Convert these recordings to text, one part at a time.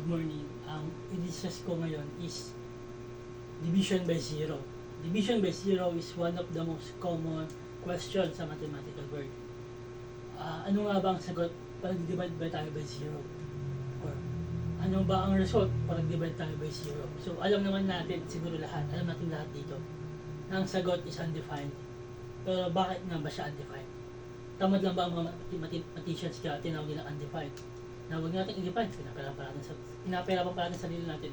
morning. Ang i-discuss ko ngayon is division by zero. Division by zero is one of the most common questions sa mathematical world. Ano nga ba ang sagot pag divide by tayo by zero? Or ano ba ang result pag divide tayo by zero? So alam naman natin, siguro alam natin lahat dito, na ang sagot is undefined. Pero bakit nga ba siya undefined? Tamad lang ba ang mga mathematicians kaya tinawag nila undefined? Na huwag natin i-define, pinapahirapan pa natin sarili natin.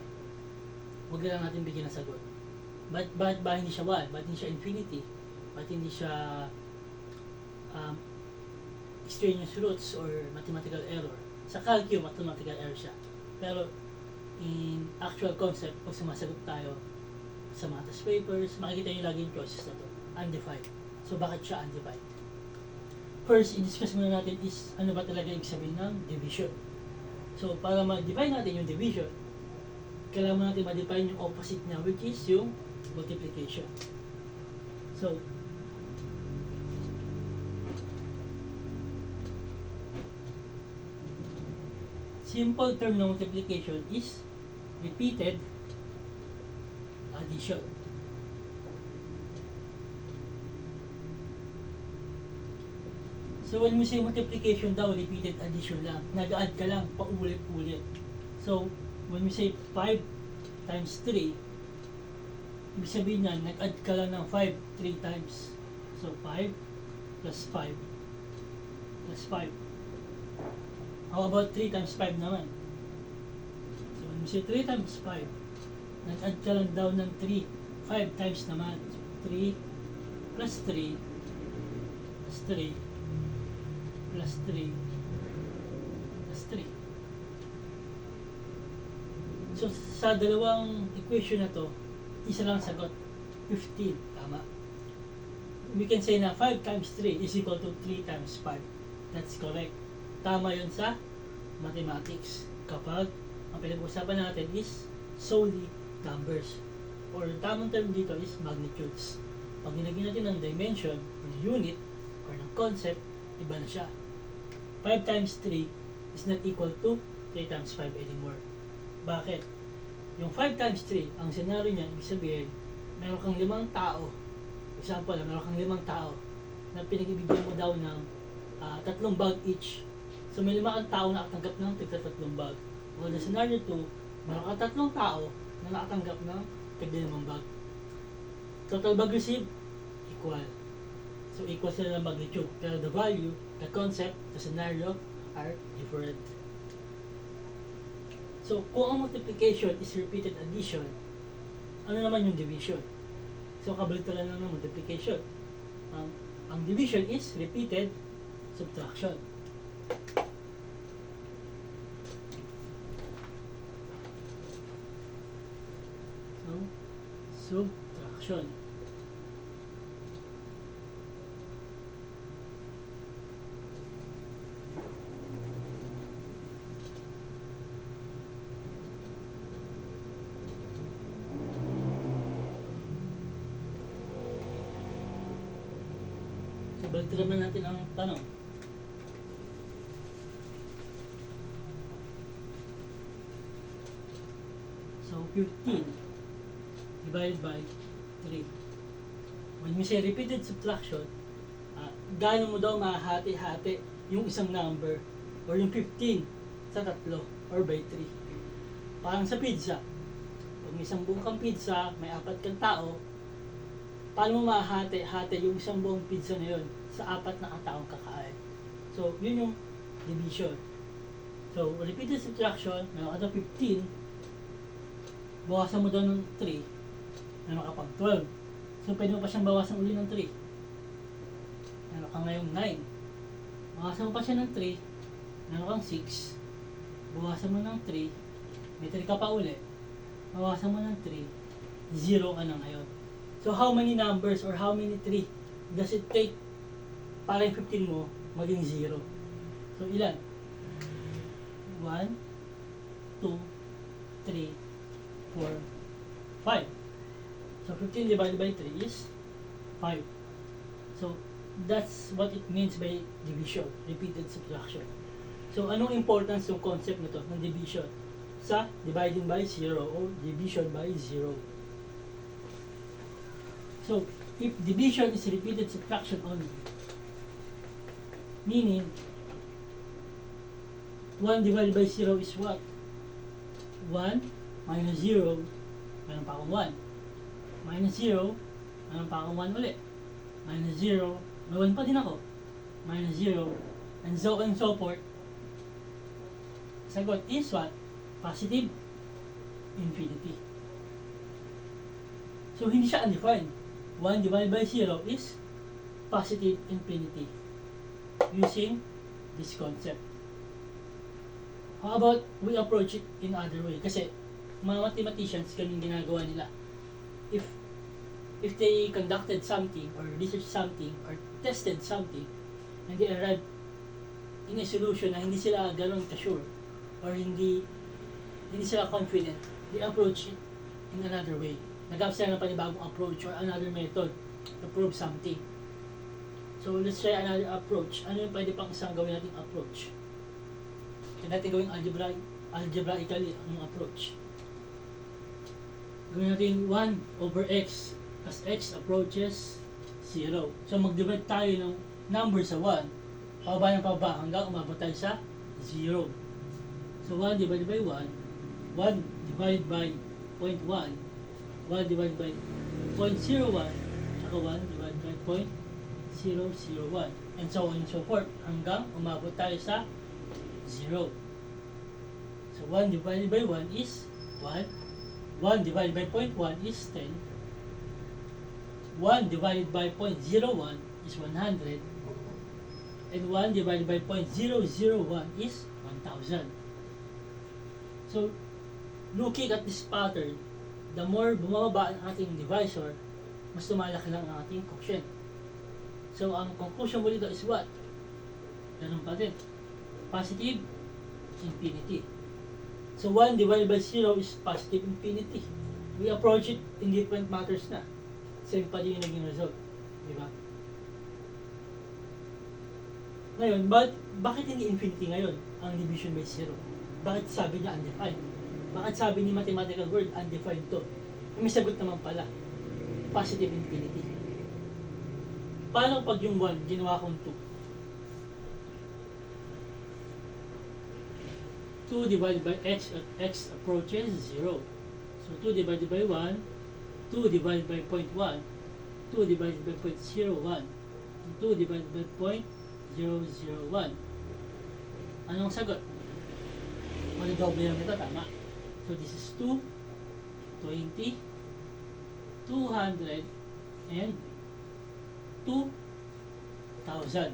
Huwag lang natin bigyan ng sagot. Bakit ba hindi siya 1? Bakit hindi siya infinity? Bakit hindi siya extraneous roots or mathematical error? Sa calculus, mathematical error siya. Pero in actual concept, pag sumasagot tayo sa mga test papers, makikita nyo lagi yung choices na to, undefined. So bakit siya undefined? First, i-discuss muna natin is ano ba talaga ibig sabihin ng division. So, para ma-define natin yung division, kailangan natin ma-define yung opposite niya, which is yung multiplication. So, simple term ng multiplication is repeated addition. So when we say multiplication daw, repeated addition lang. Nag-add ka lang, paulit-ulit. So when we say 5 times 3, ibig sabihin na, nag-add ka lang ng 5 3 times. So 5 plus 5 plus 5. How about 3 times 5 naman? So when we say 3 times 5, nag-add ka lang daw ng 3. 5 times naman. So 3 plus 3 plus 3 plus 3 plus 3. So sa dalawang equation na to, isa lang sagot, 15. Tama. We can say na 5 times 3 is equal to 3 times 5. That's correct. Tama yun sa mathematics. Kapag ang pinag-usapan natin is solely numbers. Or tamang term dito is magnitudes. Pag nilagyan natin ng dimension, ng unit, or ng concept, iba na siya. 5 times 3 is not equal to 3 times 5 anymore. Bakit? Yung 5 times 3, ang scenario niya, ibig sabihin, meron kang 5 tao. Example, meron kang 5 tao na pinag-ibigyan mo daw ng 3 bag each. So may 5 kang tao na nakatanggap ng 3 bag. Well, the scenario 2, meron kang 3 tao na nakatanggap ng 5 bag. Total bag received, equal. So equal sila ng magnitude. Pero the value, the concept, the scenario are different. So kung ang multiplication is repeated addition, ano naman yung division? So kabaliktaran lang ng multiplication. Ang division is repeated subtraction. So subtraction. So, balik naman natin ang tanong. So, 15 divided by 3. When we say repeated subtraction, gaano mo daw mahati-hati yung isang number or yung 15 sa 3 or by 3. Parang sa pizza. Pag may isang buong kang pizza, may 4 kang tao, paano mo mahati-hati yung isang buong pizza na yun sa 4 na kataong kakain? So, yun yung division. So, repeated subtraction, meron ka daw 15, bawasan mo daw ng 3, meron ka pang 12. So, pwede mo pa siyang bawasan uli ng 3. Meron ka ngayong 9. Bawasan mo pa siya ng 3, meron kang 6. Bawasan mo ng 3, may 3 ka pa uli. Bawasan mo ng 3, 0 ka na ngayon. So, how many numbers or how many 3 does it take para yung 15 mo maging 0? So, ilan? 1, 2, 3, 4, 5. So 15 divided by 3 is 5. So that's what it means by division, repeated subtraction. So anong importance yung concept nito ng division sa dividing by 0 or division by 0. So, if division is repeated subtraction only, meaning 1 divided by 0 is what? 1 minus 0, meron pa akong 1. Minus 0, meron pa akong 1 ulit. Minus 0, may 1 pa din ako. Minus 0, and so on and so forth. Sagot is what? Positive infinity. So, hindi siya undefined. 1 divided by 0 is positive infinity using this concept. How about we approach it in other way? Kasi mga mathematicians, ganun ginagawa nila. If they conducted something or researched something or tested something and they arrived in a solution na hindi sila ganun ka-sure or hindi sila confident, they approach it in another way. Nag-up sila ng panibagong approach or another method to prove something. So, let's try another approach. Ano yung pwede pang isang gawin nating approach? Kaya natin gawin algebraically ang approach. Gawin natin 1 over x as x approaches 0. So, mag-divide tayo ng number sa 1. Pababa ng pababa hanggang umabot tayo sa 0. So, 1 divided by 1, 1 divided by 0.1, 1 divided by 0.01, saka 1 divided by 0.001, and so on and so forth, hanggang umabot tayo sa 0. So, 1 divided by 1 is 1, 1 divided by 0.1 is 10, 1 divided by 0.01 is 100, and 1 divided by 0.001 is 1,000. So, looking at this pattern, the more bumababa ang ating divisor, mas lumalaki lang ang ating quotient. So, ang conclusion mo dito is what? Ganun pa din. Positive infinity. So, 1 divided by 0 is positive infinity. We approach it in different matters na. Same pa din yung naging result. Diba? Ngayon, bakit hindi infinity ngayon ang division by 0? Bakit sabi niya undefined? Bakit sabi ni mathematical word undefined to? May sagot naman pala. Positive infinity. Paano pag yung 1 ginawa kong 2? 2 divided by x at x approaches 0. So 2 divided by 1, 2 divided by 0.1, 2 divided by 0.01, 2 divided by 0.001. Anong sagot? Malidoble lang ito, tama. So this is 2, 20, 200, and 2,000.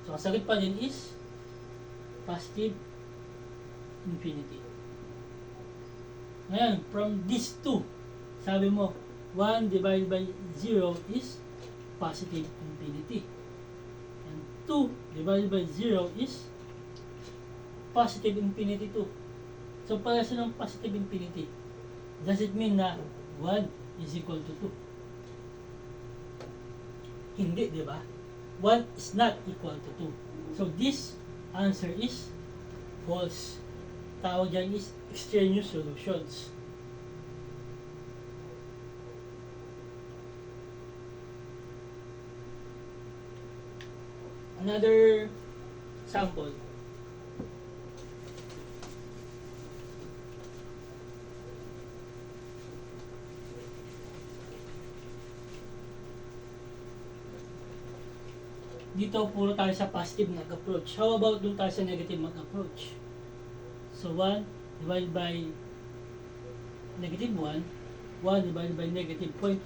So ang sagot pa din is positive infinity. Ngayon, from these two, sabi mo, 1 divided by 0 is positive infinity. And 2 divided by 0 is positive infinity too. So, para sa ng positive infinity, does it mean na 1 is equal to 2? Hindi, di ba? 1 is not equal to 2. So, this answer is false. Tawag dyan is extraneous solutions. Another sample. Dito puro tayo sa positive mag-approach. How about dun tayo sa negative mag-approach? So 1 divided by negative 1, 1 divided by negative 0.1,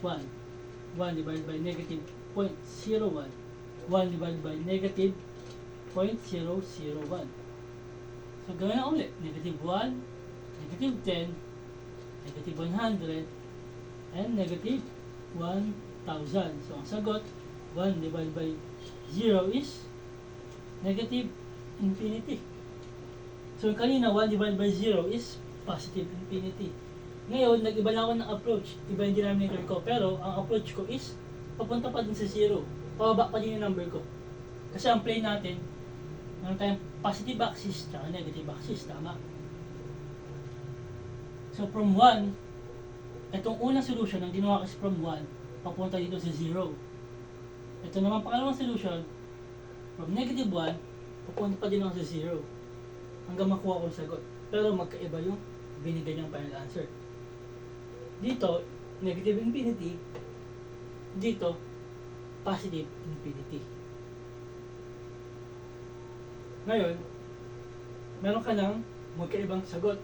1 divided by negative 0.01, 1 divided by negative 0.001. So gawin na ulit. Negative 1, negative 10, negative 100, and negative 1,000. So ang sagot, 1 divided by 0 is negative infinity. So kanina 1 divided by 0 is positive infinity. Ngayon, nag-iba na ako ng approach. Iba yung denominator ko. Pero ang approach ko is papunta pa din sa 0. Pababa pa din yung number ko. Kasi ang plane natin, meron tayong positive axis at negative axis. Tama. So from 1, itong unang solution ang ginawa kasi from 1, papunta dito sa 0. Ito naman pangalawang solution, from negative 1, papunta pa din ako sa 0. Hanggang makuha ko yung sagot. Pero magkaiba yung binigay niyang final answer. Dito, negative infinity. Dito, positive infinity. Ngayon, meron ka ng magkaibang sagot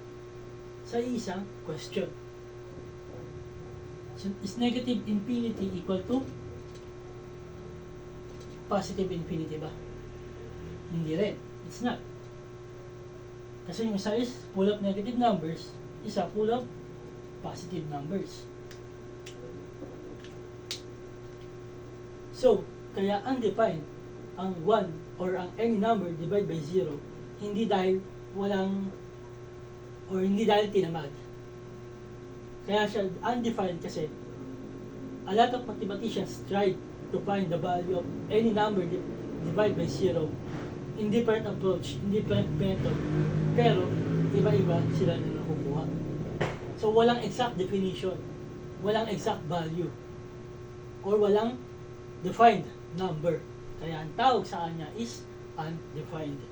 sa isang question. So, is negative infinity equal to positive infinity ba? Hindi rin. It's not. Kasi yung isa is full of negative numbers, isa full of positive numbers. So, kaya undefined ang 1 or ang any number divided by 0, hindi dahil walang or hindi dahil tinamad. Kaya siya undefined kasi a lot of mathematicians tried to find the value of any number divided by 0 in different approach, in different method, pero iba-iba sila na nakukuha. So walang exact definition, walang exact value, or walang defined number. Kaya ang tawag sa kanya is undefined.